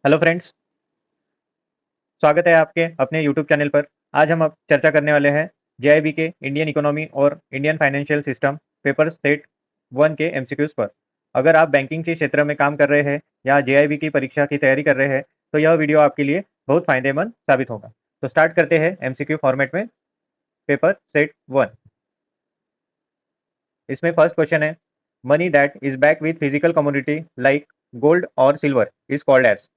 Hello friends, स्वागत है आपके अपने यूट्यूब चैनल पर। आज हम अब चर्चा करने वाले हैं जेआईबी के इंडियन इकोनॉमी और Indian financial system paper set 1 के एमसीक्यूज पर। अगर आप बैंकिंग के क्षेत्र में काम कर रहे हैं या जेआईबी की परीक्षा की तैयारी कर रहे हैं तो यह वीडियो आपके लिए बहुत फायदेमंद साबित होगा। तो स्टार्ट करते हैं एमसीक्यू फॉर्मेट में पेपर सेट 1। इसमें फर्स्ट क्वेश्चन है, money that is back with physical commodity like gold और सिल्वर इज कॉल्ड एज।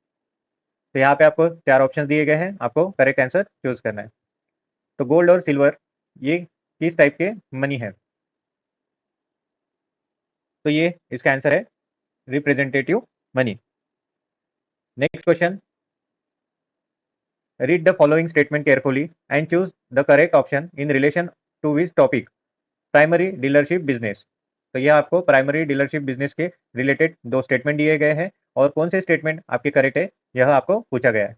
तो यहाँ पे आपको 4 ऑप्शन दिए गए हैं, आपको करेक्ट आंसर चूज करना है। तो गोल्ड और सिल्वर ये किस टाइप के मनी है? तो ये इसका आंसर है representative money. Next question, read the following statement carefully and choose the correct option in relation to which topic. Primary dealership business. तो ये आपको प्राइमरी डीलरशिप बिजनेस के रिलेटेड 2 स्टेटमेंट दिए गए हैं और कौन से स्टेटमेंट आपके करेक्ट है यह आपको पूछा गया है।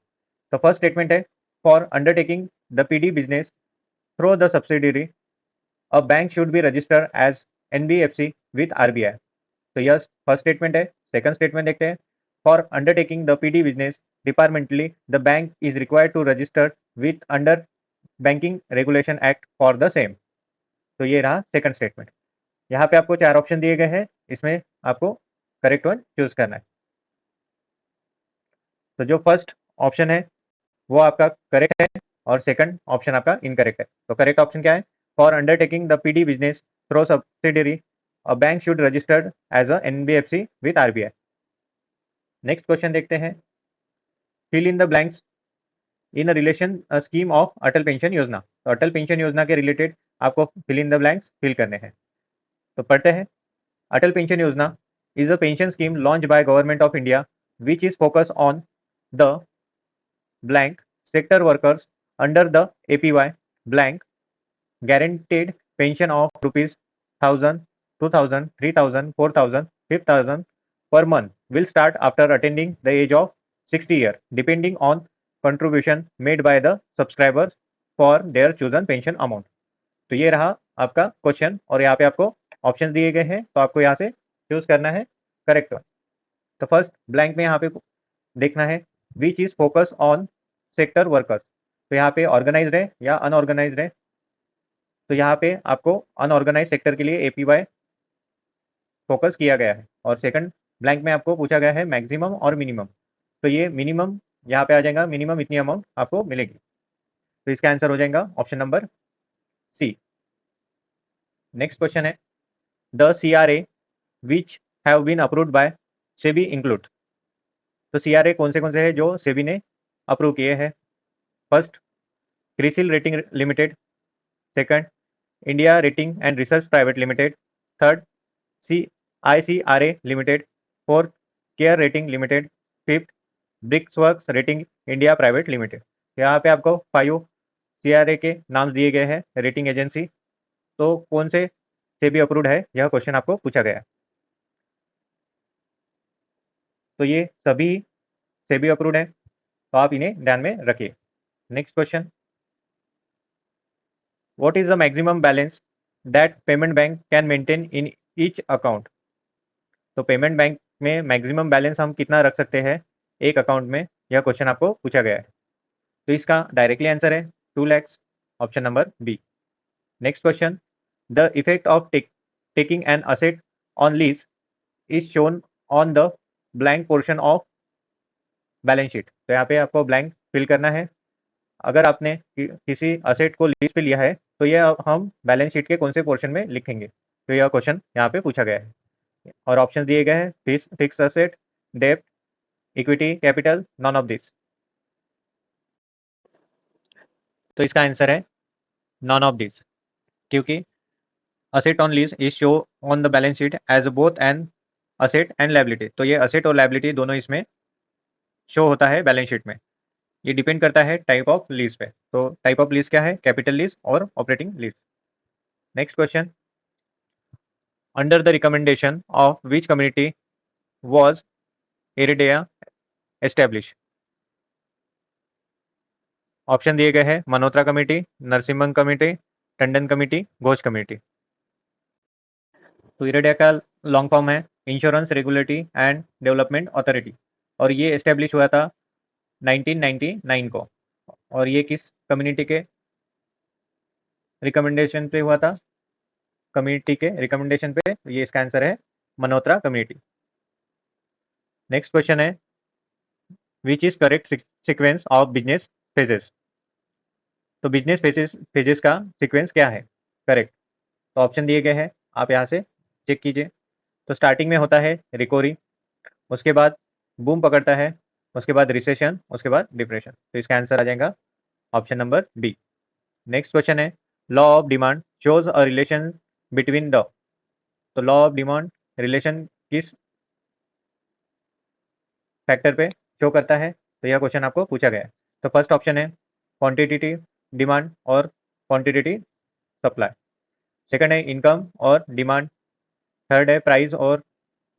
तो फर्स्ट स्टेटमेंट है, for undertaking the PD business through the subsidiary a bank should be registered as NBFC with RBI. तो यह फर्स्ट स्टेटमेंट है। सेकंड स्टेटमेंट देखते हैं, for undertaking the PD business departmentally the bank is required to register with under banking regulation act for the same. तो ये रहा second statement. यहाँ पे आपको 4 ऑप्शन दिए गए हैं, इसमें आपको करेक्ट वन चूज करना है। तो जो फर्स्ट ऑप्शन है वो आपका करेक्ट है और सेकंड ऑप्शन आपका इनकरेक्ट है। तो करेक्ट ऑप्शन क्या है? For undertaking the PD business through subsidiary a bank should registered as a NBFC with RBI. Next question देखते हैं, fill in the blanks in a relation scheme of Atal Pension Yojana. तो Atal Pension Yojana के related आपको fill in the blanks fill करने हैं। तो पढ़ते हैं, Atal Pension Yojana is a pension scheme launch by government of India which is focus on the blank sector workers under the APY blank guaranteed pension of rupees 1000, 2000, 3000, 4000, 5000 per month will start after attending the age of 60 years depending on contribution made by the subscribers for their chosen pension amount। तो ये रहा आपका question और यहाँ पे आपको option दिए गए हैं, तो आपको यहाँ से चूज करना है करेक्ट वन। तो फर्स्ट ब्लैंक में यहाँ पे देखना है विच is focus on sector workers. तो यहाँ पे ऑर्गेनाइज्ड है या अनऑर्गेनाइज्ड है? तो यहाँ पे आपको अनऑर्गेनाइज सेक्टर के लिए एपीवाई फोकस किया गया है। और सेकंड ब्लैंक में आपको पूछा गया है मैक्सिमम और मिनिमम। तो ये मिनिमम यहाँ पे आ जाएगा, मिनिमम इतनी अमाउंट आपको मिलेगी। तो इसका आंसर हो जाएगा option number C. Next question है, the CRA which have been approved by SEBI include. तो सीआरए कौन से है जो सेबी ने अप्रूव किए हैं? First, CRISIL rating limited. Second, India rating and research private limited. Third, C ICRA limited. Fourth, care rating limited. Fifth, brickworks rating India private limited. यहाँ पे आपको 5 CRA के नाम दिए गए हैं रेटिंग एजेंसी। तो कौन से सेबी अप्रूव्ड है यह क्वेश्चन आपको पूछा गया है। तो ये सभी सेबी अप्रूव्ड है, तो आप इन्हें ध्यान में रखिए। Next question, what is the maximum balance that payment bank can maintain in each account. तो पेमेंट बैंक में मैक्सिमम बैलेंस हम कितना रख सकते हैं एक अकाउंट में, यह क्वेश्चन आपको पूछा गया है। तो इसका डायरेक्टली आंसर है 2 lakhs, option number B. Next question, the effect of taking an asset on lease is shown on the blank portion of balance sheet. तो यहाँ पे आपको ब्लैंक फिल करना है। अगर आपने किसी असेट को लीज पे लिया है तो यह हम बैलेंस शीट के कौन से पोर्शन में लिखेंगे। तो यह क्वेश्चन यहाँ पे पूछा गया है और ऑप्शन दिए गए हैं, फिक्स असेट, डेब्ट, equity, capital, none of this. तो इसका आंसर है नॉन ऑफ दिस, क्योंकि asset on lease is show on the balance sheet as both an asset and liability. तो ये असेट और लायबिलिटी दोनों इसमें शो होता है बैलेंस शीट में। ये डिपेंड करता है टाइप ऑफ लीज पे। तो टाइप ऑफ लीज क्या है? कैपिटल लीज और operating lease. Next question, under the recommendation of which community was IRDAI establish. Option दिए गए हैं, Malhotra committee, Narasimhan committee, Tandon committee, Ghosh committee. तो इरिडिया का लॉन्ग फॉर्म है insurance regulatory and development authority और ये एस्टेब्लिश हुआ था 1999 को, और ये किस कम्युनिटी के रिकमेंडेशन पे हुआ था? कम्युनिटी के रिकमेंडेशन पे, ये इसका आंसर है मल्होत्रा कम्युनिटी। नेक्स्ट क्वेश्चन है, which is correct sequence of business phases? तो बिजनेस फेजेस का सीक्वेंस क्या है करेक्ट? तो ऑप्शन दिए गए हैं, आप यहाँ से चेक कीजिए। तो स्टार्टिंग में होता है रिकवरी, उसके बाद बूम पकड़ता है, उसके बाद रिसेशन, उसके बाद डिप्रेशन। तो इसका आंसर आ जाएगा option number B. Next question है, law of demand shows a relation between the. तो लॉ ऑफ डिमांड रिलेशन किस फैक्टर पे शो करता है? तो यह क्वेश्चन आपको पूछा गया है। तो फर्स्ट ऑप्शन है क्वांटिटेटिव डिमांड और क्वांटिटेटिव सप्लाई, सेकंड है इनकम और डिमांड, थर्ड है प्राइस और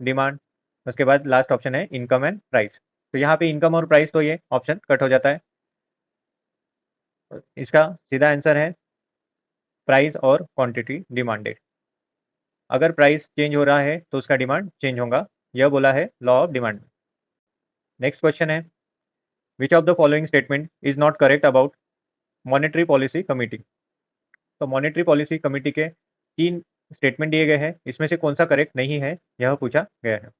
डिमांड, उसके बाद लास्ट ऑप्शन है इनकम एंड प्राइस। तो यहाँ पे इनकम और प्राइस, तो ये ऑप्शन कट हो जाता है। इसका सीधा आंसर है प्राइस और क्वांटिटी डिमांडेड। अगर प्राइस चेंज हो रहा है तो उसका डिमांड चेंज होगा, यह बोला है law of demand. Next question है, which of the following statement is not correct about monetary policy committee? तो मॉनेटरी पॉलिसी कमिटी के तीन स्टेटमेंट दिए गए हैं, इसमें से कौन सा करेक्ट नहीं है, यह पूछा गया है।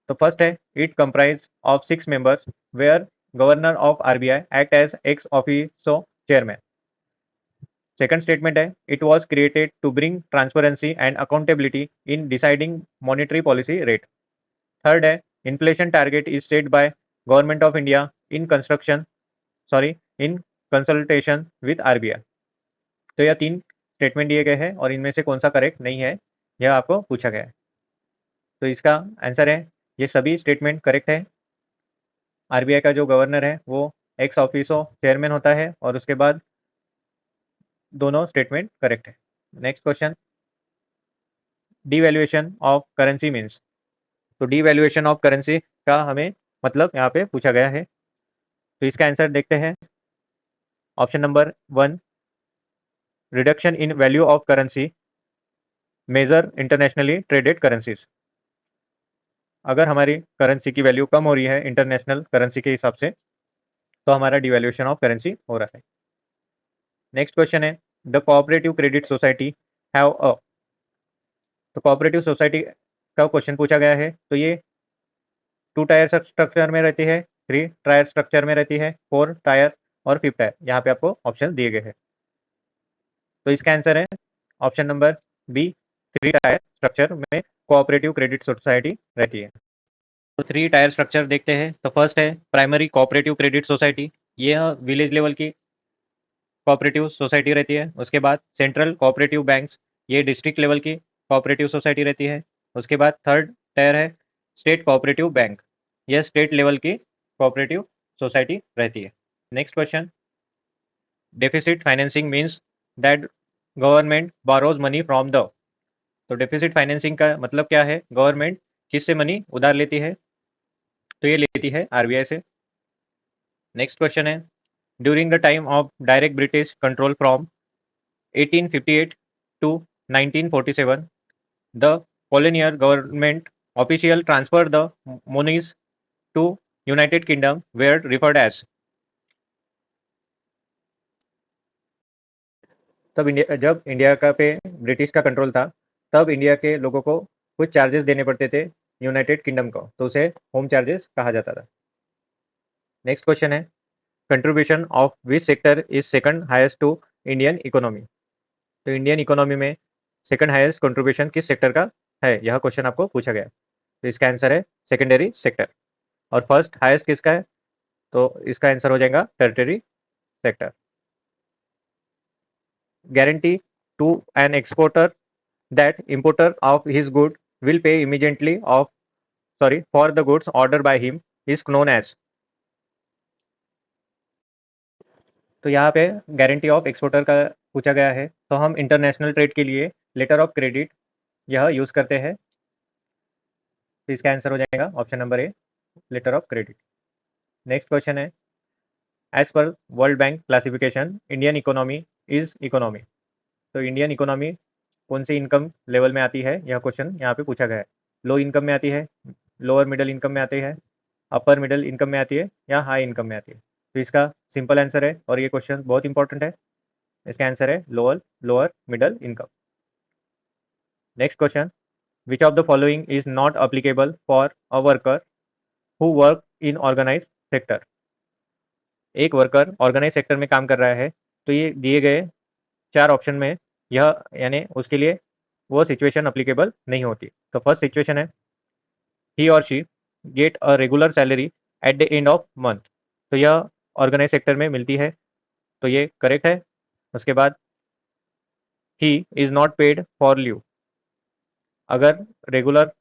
तो फर्स्ट है, it comprise of 6 members where governor of RBI act as ex officio chairman. Second statement है, it was created to bring transparency and accountability in deciding monetary policy rate. Third है, inflation target is set by government of India in in consultation with RBI. तो यह तीन statement दिए गए हैं और इनमें से कौन सा करेक्ट नहीं है, यह आपको पूछा गया है। तो इसका आंसर है, ये सभी स्टेटमेंट करेक्ट है। आरबीआई का जो गवर्नर है वो एक्स ऑफिसो चेयरमैन होता है, और उसके बाद दोनों स्टेटमेंट करेक्ट है। Next question, devaluation of currency means. तो डीवैल्यूएशन ऑफ करेंसी का हमें मतलब यहाँ पे पूछा गया है। तो इसका आंसर देखते हैं, option number 1, reduction in value of currency major internationally traded currencies. अगर हमारी करेंसी की वैल्यू कम हो रही है इंटरनेशनल करेंसी के हिसाब से, तो हमारा डिवैल्यूएशन ऑफ करेंसी हो रहा है। नेक्स्ट क्वेश्चन है, the cooperative credit society have a. तो कोऑपरेटिव सोसाइटी का क्वेश्चन पूछा गया है। तो ये 2 टायर स्ट्रक्चर में रहती है, 3 टायर स्ट्रक्चर में रहती है, 4 टायर और 5 टायर, यहाँ पे आपको ऑप्शन दिए गए हैं। तो इसका आंसर है option number B, 3 tier structure में कोऑपरेटिव क्रेडिट सोसाइटी रहती है। तो 3 टायर स्ट्रक्चर देखते हैं। तो फर्स्ट है प्राइमरी कोऑपरेटिव क्रेडिट सोसाइटी, ये विलेज लेवल की कोऑपरेटिव सोसाइटी रहती है। उसके बाद सेंट्रल कोऑपरेटिव बैंक्स, ये डिस्ट्रिक्ट लेवल की कोऑपरेटिव सोसाइटी रहती है। उसके बाद थर्ड टायर है स्टेट कोऑपरेटिव बैंक, यह स्टेट लेवल की कोऑपरेटिव सोसाइटी रहती है। Next question, deficit financing means that government borrows money from the. तो डेफिसिट फाइनेंसिंग का मतलब क्या है? गवर्नमेंट किससे मनी उधार लेती है? तो ये लेती है आरबीआई से। नेक्स्ट क्वेश्चन है, during the time of direct British control from 1858 to 1947, the colonial government official transferred the monies to United Kingdom were referred as। तब इंडिया, जब इंडिया का पे ब्रिटिश का कंट्रोल था, तब इंडिया के लोगों को कुछ चार्जेस देने पड़ते थे यूनाइटेड किंगडम को, तो उसे होम चार्जेस कहा जाता था। नेक्स्ट क्वेश्चन है, contribution of which sector is second highest to Indian economy. तो इंडियन इकोनॉमी में सेकंड हाईएस्ट कंट्रीब्यूशन किस सेक्टर का है, यह क्वेश्चन आपको पूछा गया। तो इसका आंसर है सेकेंडरी सेक्टर। और फर्स्ट हाईएस्ट किसका है? तो इसका आंसर हो जाएगा tertiary sector. Guarantee to an exporter that importer of his good will pay immediately of for the goods order by him is known as. तो यहाँ पे गारंटी ऑफ एक्सपोर्टर का पूछा गया है। तो हम इंटरनेशनल ट्रेड के लिए लेटर ऑफ क्रेडिट यह यूज करते हैं। तो इसका आंसर हो जाएगा option number A, letter of credit. Next question है, as per world bank classification Indian economy is economy. तो इंडियन इकोनॉमी कौन सी इनकम लेवल में आती है, यह क्वेश्चन यहाँ पे पूछा गया है। लो इनकम में आती है, लोअर मिडिल इनकम में आती है, अपर मिडिल इनकम में आती है या हाई इनकम में आती है? तो इसका सिंपल आंसर है, और ये क्वेश्चन बहुत इंपॉर्टेंट है, इसका आंसर है lower lower middle income. Next question, which of the following is not applicable for a worker who work in organise sector? एक वर्कर ऑर्गेनाइज सेक्टर में काम कर रहा है, तो ये दिए गए चार ऑप्शन में यह यानी उसके लिए वो सिचुएशन अप्लीकेबल नहीं होती। तो फर्स्ट सिचुएशन है, ही और she get a regular salary at the end of month, तो यह ऑर्गेनाइज सेक्टर में मिलती है, तो ये करेक्ट है। उसके बाद he is not paid for leave, अगर रेगुलर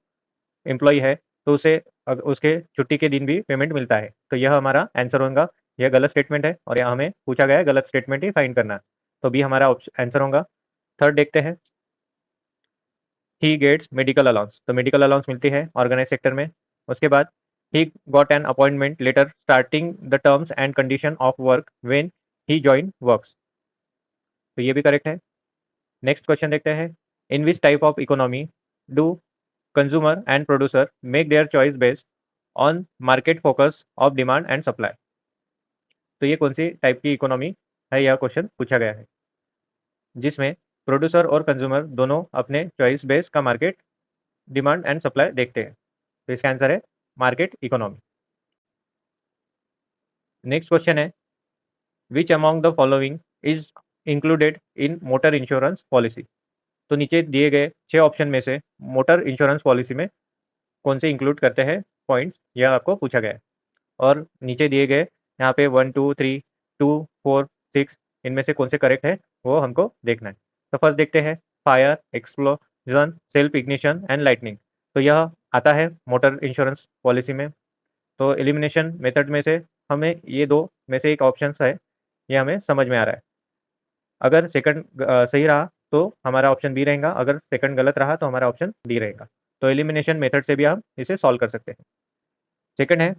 एम्प्लॉय है तो उसे उसके छुट्टी के दिन भी पेमेंट मिलता है, तो यह हमारा आंसर होगा। यह गलत स्टेटमेंट है और यहाँ हमें पूछा गया है गलत स्टेटमेंट ही फाइंड करना, तो बी हमारा आंसर होगा। थर्ड देखते हैं, ही गेट्स मेडिकल अलाउंस, तो मेडिकल अलाउंस मिलती है ऑर्गेनाइज सेक्टर में। उसके बाद he got an appointment letter starting the terms and condition of work when he join works, तो ये भी करेक्ट है। नेक्स्ट क्वेश्चन देखते हैं, in which type of economy do consumer and producer make their choice based on market focus of demand and supply? तो ये कौन सी type की इकोनॉमी है, यह क्वेश्चन पूछा गया है, जिसमें प्रोड्यूसर और कंज्यूमर दोनों अपने चॉइस बेस का मार्केट डिमांड एंड सप्लाई देखते हैं, तो इसका आंसर है मार्केट इकोनॉमी। नेक्स्ट क्वेश्चन है, which among the following is included in motor insurance policy? तो नीचे दिए गए 6 ऑप्शन में से मोटर इंश्योरेंस पॉलिसी में कौन से इंक्लूड करते हैं पॉइंट्स, यह आपको पूछा गया है, और नीचे दिए गए यहाँ पे 1 2 3 2 4 6 इनमें से कौन से करेक्ट है वो हमको देखना है। तो फर्स्ट देखते हैं, fire, explosion, self ignition and lightning, तो यह आता है मोटर इंश्योरेंस पॉलिसी में। तो एलिमिनेशन मेथड में से हमें ये दो में से एक ऑप्शन है, ये हमें समझ में आ रहा है। अगर सेकंड सही रहा तो हमारा ऑप्शन बी रहेगा, अगर सेकंड गलत रहा तो हमारा ऑप्शन डी रहेगा। तो एलिमिनेशन मेथड से भी हम इसे सॉल्व कर सकते हैं। सेकंड है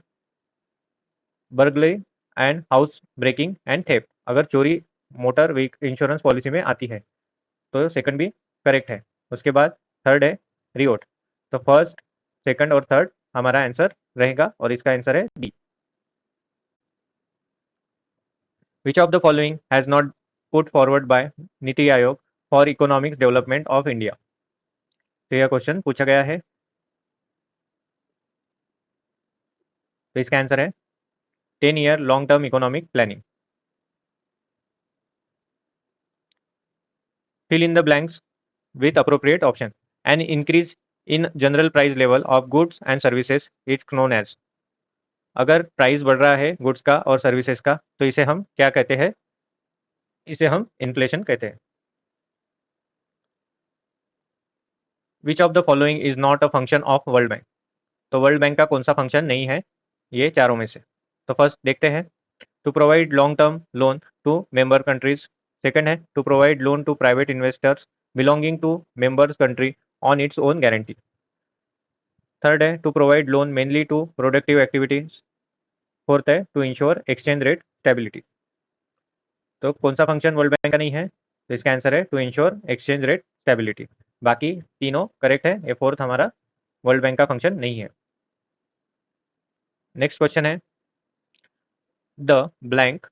burglary and house breaking and theft, अगर चोरी मोटर इंश्योरेंस पॉलिसी में आती है तो सेकंड भी करेक्ट है। उसके बाद थर्ड है रिओट, तो फर्स्ट सेकंड और थर्ड हमारा आंसर रहेगा और इसका आंसर है D. Which of the following has not put forward bye NITI Aayog for economics development of India? तो यह क्वेश्चन पूछा गया है, तो इसका आंसर है 10 year long term economic planning. Fill in the blanks with appropriate option. An increase in general price level of goods and services is known as, अगर price बढ़ रहा है गुड्स का और सर्विसेज का तो इसे हम क्या कहते हैं, इसे हम इन्फ्लेशन कहते हैं। विच of the following is not a function of world bank? तो वर्ल्ड बैंक का कौन सा फंक्शन नहीं है ये चारों में से? तो फर्स्ट देखते हैं, to provide long term loan to member countries. Second है to provide loan to private investors belonging to members country on its own guarantee. Third है to provide loan mainly to productive activities. Fourth है to insure exchange rate stability. तो कौन सा function world bank का नहीं है? तो इसका आंसर है to insure exchange rate stability. बाकी तीनों करेक्ट है, ये फोर्थ हमारा वर्ल्ड बैंक का फंक्शन नहीं है। नेक्स्ट क्वेश्चन है, the blank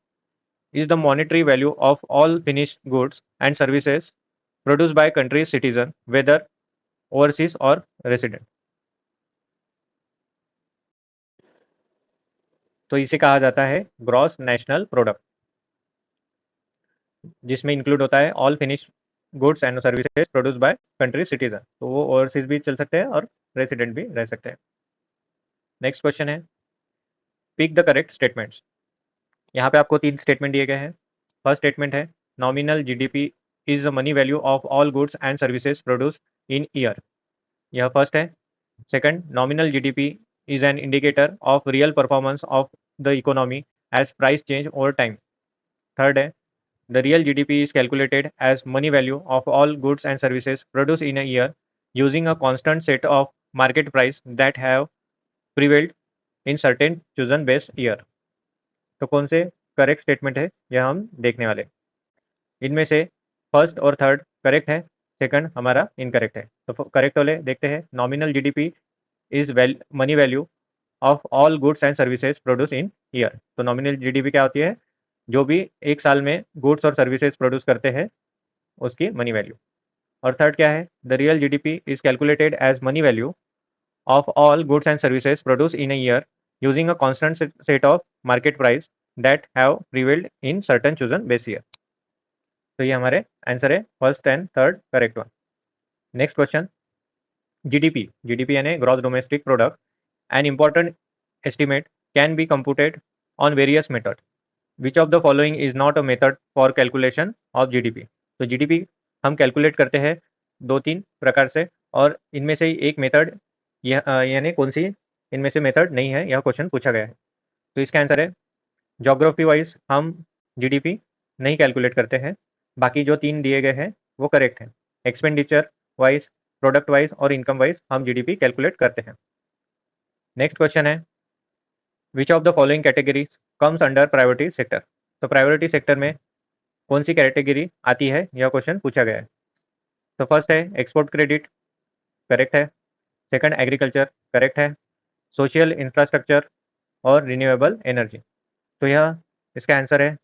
is the monetary value of all finished goods and services produced by country's citizen whether overseas or resident? तो इसे कहा जाता है ग्रॉस नेशनल प्रोडक्ट, जिसमें इंक्लूड होता है all finish goods and services produce by country citizen, तो वो ओवरसीज भी चल सकते हैं और रेसिडेंट भी रह सकते हैं। नेक्स्ट क्वेश्चन है, पिक द करेक्ट स्टेटमेंट्स। यहाँ पे आपको 3 स्टेटमेंट दिए गए हैं। फर्स्ट स्टेटमेंट है, nominal GDP is the money value of all goods and services produce in year, यह फर्स्ट है। Second, nominal GDP is an indicator of real performance of the economy as price change over time. Third है, the real GDP is calculated as money value of all goods and services produced in a year using a constant set of market price that have prevailed in certain chosen base year. तो कौन से correct statement है यह हम देखने वाले। इनमें से फर्स्ट और थर्ड करेक्ट है, सेकंड हमारा इनकरेक्ट है। तो करेक्ट वाले देखते हैं, nominal GDP is money value of all goods and services produce in year. तो नॉमिनल जीडीपी क्या होती है, जो भी एक साल में गुड्स और सर्विसेज प्रोड्यूस करते हैं उसकी मनी वैल्यू। और थर्ड क्या है, the real GDP is calculated as money value of all goods and services produced in a year using a constant set of market price that have prevailed in certain chosen base year। तो ये हमारे answer है first and third correct one. Next question, GDP, GDP यानी gross domestic product, an important estimate can be computed on various methods, which of the following is not a method for calculation of GDP. तो GDP हम calculate करते हैं दो तीन प्रकार से, और इनमें से एक मेथड यानी कौन सी इनमें से मेथड नहीं है, यह क्वेश्चन पूछा गया है। तो इसका आंसर है, ज्योग्राफी वाइज हम जीडीपी नहीं कैलकुलेट करते हैं, बाकी जो तीन दिए गए हैं वो करेक्ट है। एक्सपेंडिचर वाइज, प्रोडक्ट वाइज और इनकम वाइज हम जीडीपी कैलकुलेट करते हैं। नेक्स्ट क्वेश्चन है, which of the following categories comes under priority sector. तो प्रायोरिटी सेक्टर में कौन सी कैटेगरी आती है, यह क्वेश्चन पूछा गया है। तो फर्स्ट है एक्सपोर्ट क्रेडिट, करेक्ट है। सेकंड एग्रीकल्चर, करेक्ट है। सोशल इंफ्रास्ट्रक्चर और रिन्यूएबल एनर्जी। तो यह इसका आंसर है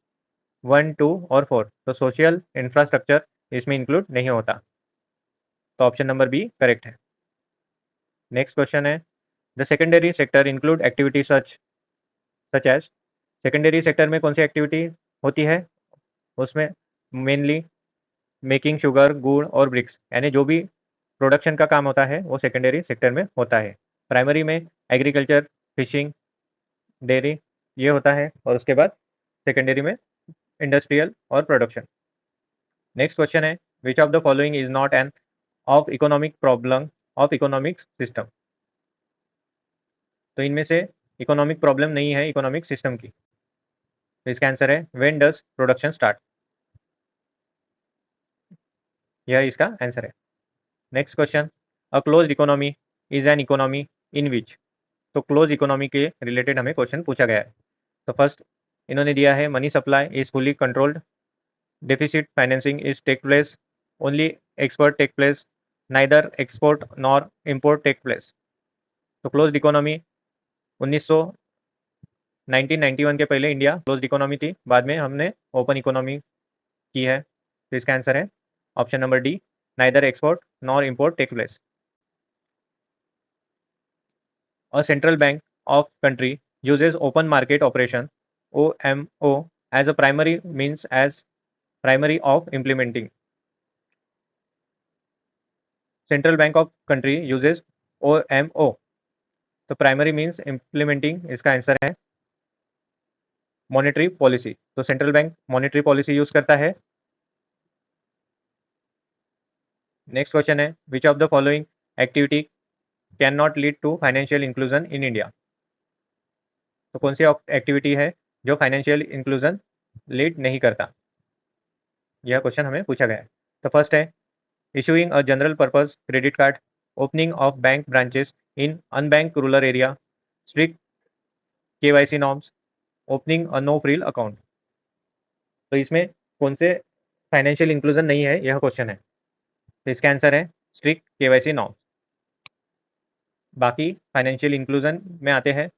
1, 2 और 4। तो सोशल इंफ्रास्ट्रक्चर इसमें इंक्लूड नहीं होता, तो ऑप्शन नंबर बी करेक्ट है। नेक्स्ट क्वेश्चन है, the secondary sector include activity such as. Secondary sector में कौन सी एक्टिविटी होती है, उसमें मेनली मेकिंग शुगर, गुड़ और ब्रिक्स, यानी जो भी प्रोडक्शन का काम होता है वो सेकेंडरी सेक्टर में होता है। प्राइमरी में एग्रीकल्चर, फिशिंग, डेयरी ये होता है, और उसके बाद सेकेंडरी में इंडस्ट्रियल और प्रोडक्शन। नेक्स्ट क्वेश्चन है, which of the following is not an of economic problem of economic system. तो इनमें से इकोनॉमिक प्रॉब्लम नहीं है इकोनॉमिक सिस्टम की, तो इसका आंसर है व्हेन डज प्रोडक्शन स्टार्ट, यह इसका आंसर है। Next question, a closed economy is an economy in which. तो क्लोज इकोनॉमी के रिलेटेड हमें क्वेश्चन पूछा गया है। तो फर्स्ट इन्होंने दिया है, money supply is fully controlled, deficit financing is take place, only export take place, neither export nor import take place। तो क्लोज्ड इकोनॉमी 1991 के पहले इंडिया क्लोज्ड इकोनॉमी थी, बाद में हमने ओपन इकोनॉमी की है। तो इसका आंसर है option number D, neither export nor import take place. A central bank of country uses open market operation OMO as a primary means as primary of implementing। Central bank of country uses OMO, तो primary means implementing, इसका answer है monetary policy. तो central bank monetary policy use करता है। Next question है, which of the following activity can not lead to financial inclusion in India. तो कौन सी activity है जो फाइनेंशियल इंक्लूजन लीड नहीं करता, यह क्वेश्चन हमें पूछा गया है। तो फर्स्ट है, issuing a general purpose credit card, opening of bank branches in unbanked rural area, strict KYC norms, opening a no frill account। तो इसमें कौन से फाइनेंशियल इंक्लूजन नहीं है, यह क्वेश्चन है। तो इसका आंसर है स्ट्रिक्ट केवाईसी नॉर्म्स। बाकी फाइनेंशियल इंक्लूजन में आते हैं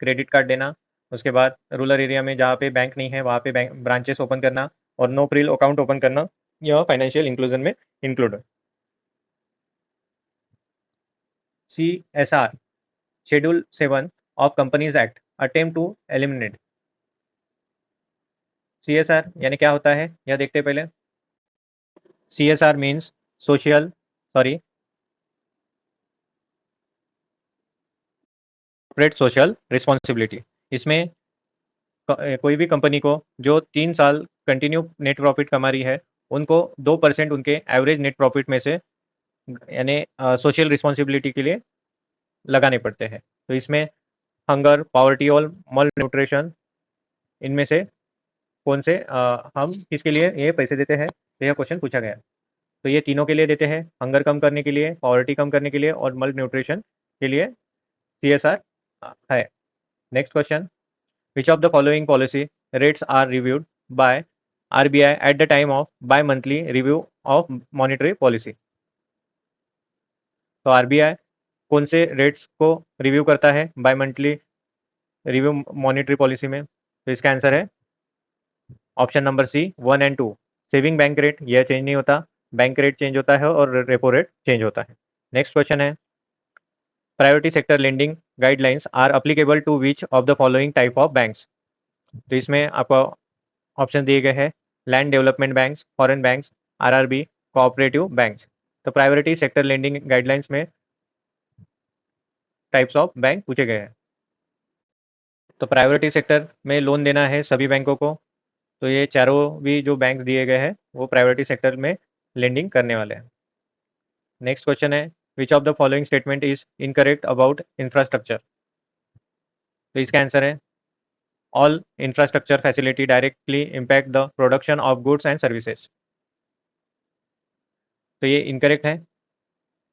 क्रेडिट कार्ड देना, उसके बाद रूरल एरिया में जहाँ पे बैंक नहीं है वहाँ पे बैंक ब्रांचेस ओपन करना, और नो फ्रिल अकाउंट ओपन करना, यह फाइनेंशियल इंक्लूजन में इंक्लूड है। CSR schedule 7 of companies act attempt to eliminate. CSR यानी क्या होता है, यह देखते हैं पहले। CSR means social corporate social responsibility. इसमें कोई भी कंपनी को जो 3 साल कंटिन्यू नेट प्रॉफिट कमा रही है, उनको 2% उनके एवरेज नेट प्रॉफिट में से यानी सोशल रिस्पॉन्सिबिलिटी के लिए लगाने पड़ते हैं। तो इसमें हंगर, पॉवर्टी और मल न्यूट्रिशन, इनमें से कौन से हम किसके लिए ये पैसे देते हैं, तो यह क्वेश्चन पूछा गया। तो ये तीनों के लिए देते हैं, हंगर कम करने के लिए, पॉवर्टी कम करने के लिए और मल न्यूट्रिशन के लिए CSR है। Next question, which of the following policy rates are reviewed by RBI at the time of bimonthly review of monetary policy. तो RBI कौन से रेट्स को रिव्यू करता है bimonthly review monetary policy में? तो इसका आंसर है option number C 1 and 2। Saving bank rate यह चेंज नहीं होता, बैंक रेट चेंज होता है और रेपो रेट चेंज होता है। नेक्स्ट क्वेश्चन है priority sector lending guidelines are applicable to which of the following type of banks? तो इसमें आपको ऑप्शन दिए गए हैं land development banks, foreign banks, RRB, cooperative banks. तो प्रायोरिटी सेक्टर लेंडिंग गाइडलाइंस में टाइप्स ऑफ बैंक पूछे गए हैं। तो प्रायोरिटी सेक्टर में लोन देना है सभी बैंकों को, तो ये चारों भी जो बैंक दिए गए हैं वो प्रायोरिटी सेक्टर में लेंडिंग करने वाले हैं। नेक्स्ट क्वेश्चन है which of the following statement is incorrect about infrastructure? तो इसका आंसर है all infrastructure facility directly impact the production of goods and services. तो ये इनकरेक्ट है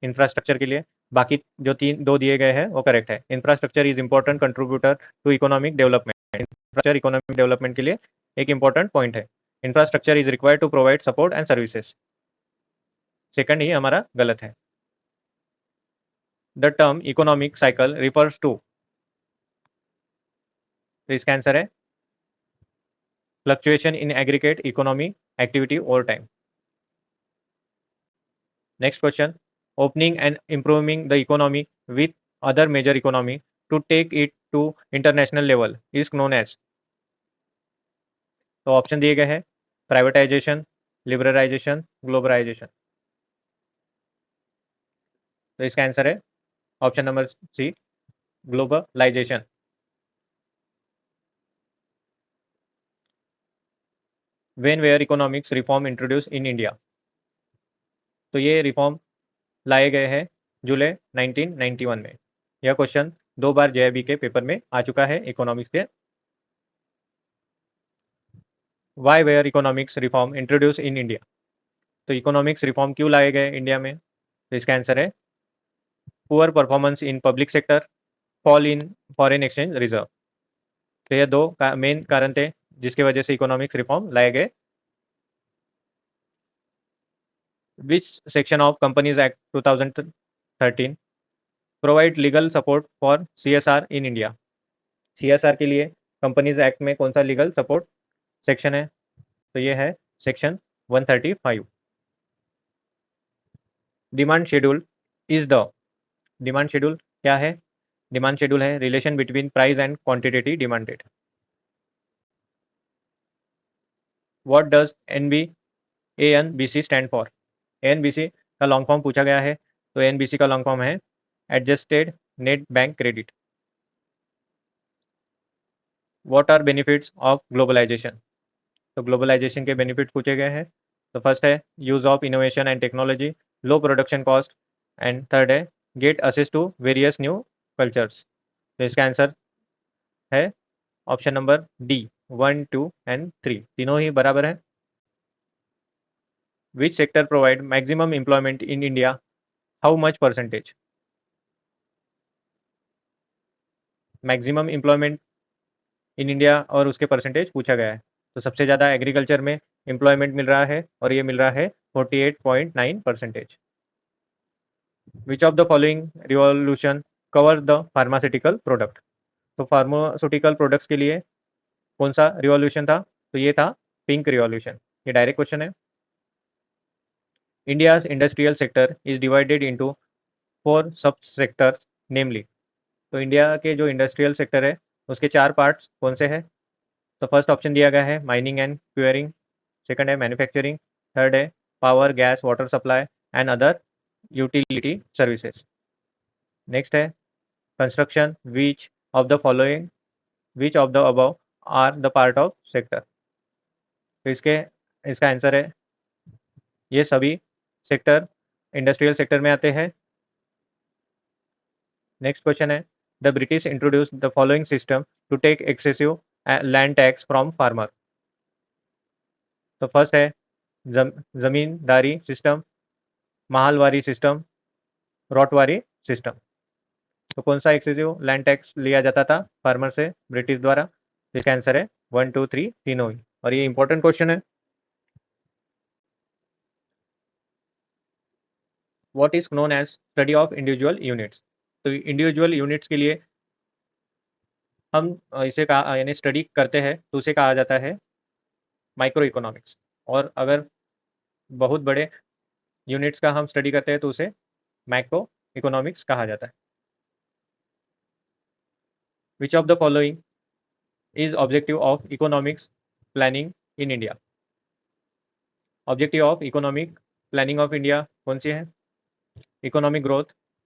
इंफ्रास्ट्रक्चर के लिए, बाकी जो दो दिए गए हैं वो करेक्ट है। Infrastructure is important contributor to economic development. Infrastructure economic development के लिए एक इंपॉर्टेंट पॉइंट है। Infrastructure is required to provide support and services, second ही हमारा गलत है। The term economic cycle refers to, तो इसका आंसर है fluctuation in aggregate economy activity over time. Next question opening and improving the economy with other major economy to take it to international level is known as. तो option दिए गए हैं privatisation, liberalisation, globalisation. तो इसका answer है option number C globalisation. When where economics reform introduce in India? तो ये reform लाए गए हैं जुलाई 1991 में। यह क्वेश्चन 2 बार जेआईबी के पेपर में आ चुका है इकोनॉमिक्स के। Why where economics reform introduce in India? तो इकोनॉमिक्स रिफॉर्म क्यों लाए गए इंडिया में? तो इसका आंसर है poor performance in public sector, fall in foreign exchange reserve. तो ये दो मेन कारण थे जिसकी वजह से इकोनॉमिक्स रिफॉर्म लाए गए। Which section of companies act 2013 provide legal support for CSR in India? CSR के लिए कंपनीज एक्ट में कौन सा लीगल सपोर्ट सेक्शन है? तो ये है section 135। Demand schedule is the, demand schedule क्या है? डिमांड शेड्यूल है relation between price and quantitative demanded. What does NBC stand for? NBC का लॉन्ग फॉर्म पूछा गया है, तो एनबीसी का लॉन्ग फॉर्म है adjusted net bank credit. What are benefits of globalisation? तो ग्लोबलाइजेशन के बेनिफिट पूछे गए हैं। तो फर्स्ट है use of innovation and technology, low production cost, and third है get access to various new cultures. तो इसका आंसर है ऑप्शन नंबर डी 1, 2 एंड 3 तीनों ही बराबर है। Which sector provide maximum employment in India, how much percentage? Maximum employment in India और उसके percentage पूछा गया है। तो सबसे ज़्यादा एग्रीकल्चर में एम्प्लॉयमेंट मिल रहा है और ये मिल रहा है 48.9%। विच of the following revolution cover the pharmaceutical product? तो फार्मास्यूटिकल प्रोडक्ट्स के लिए कौन सा रिवॉल्यूशन था? तो ये था पिंक रिवॉल्यूशन। ये डायरेक्ट क्वेश्चन है। India's industrial sector is divided into 4 सब सेक्टर्स नेमली। तो इंडिया के जो इंडस्ट्रियल सेक्टर है उसके 4 पार्ट्स कौन से हैं? तो फर्स्ट ऑप्शन दिया गया है माइनिंग एंड क्यूरिंग, सेकंड है मैन्युफैक्चरिंग, थर्ड है power gas water supply and other utility services. Next है construction, which of the above are the part of sector? तो इसका आंसर है ये सभी सेक्टर इंडस्ट्रियल सेक्टर में आते हैं। नेक्स्ट क्वेश्चन है the British introduce the following system to take excessive land tax from farmer. तो फर्स्ट है zamindari system, mahalwari system, ryotwari system. तो कौन सा एक्सेसिव लैंड टैक्स लिया जाता था फार्मर से ब्रिटिश द्वारा? इसका आंसर है 1, 2, 3 तीनों ही, और ये इंपॉर्टेंट क्वेश्चन है। What is known as study of individual units? तो इंडिविजुअल यूनिट्स के लिए हम इसे कहा यानी स्टडी करते हैं तो उसे कहा जाता है माइक्रो इकोनॉमिक्स। और अगर बहुत बड़े यूनिट्स का हम स्टडी करते हैं तो उसे मैक्रो इकोनॉमिक्स कहा जाता है। Which of the following is objective of economics planning in India? Objective of economic planning of India कौन सी है? Economic growth,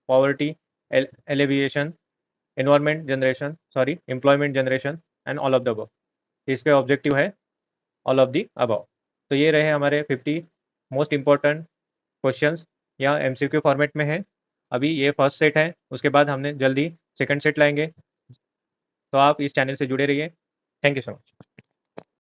poverty alleviation, employment generation and all of the above. इसके ऑब्जेक्टिव है all of the above. तो ये रहे हमारे 50 most important questions, या MCQ format में है। अभी ये फर्स्ट सेट है, उसके बाद हमने जल्दी सेकंड सेट लाएंगे। तो आप इस चैनल से जुड़े रहिए। Thank you so much.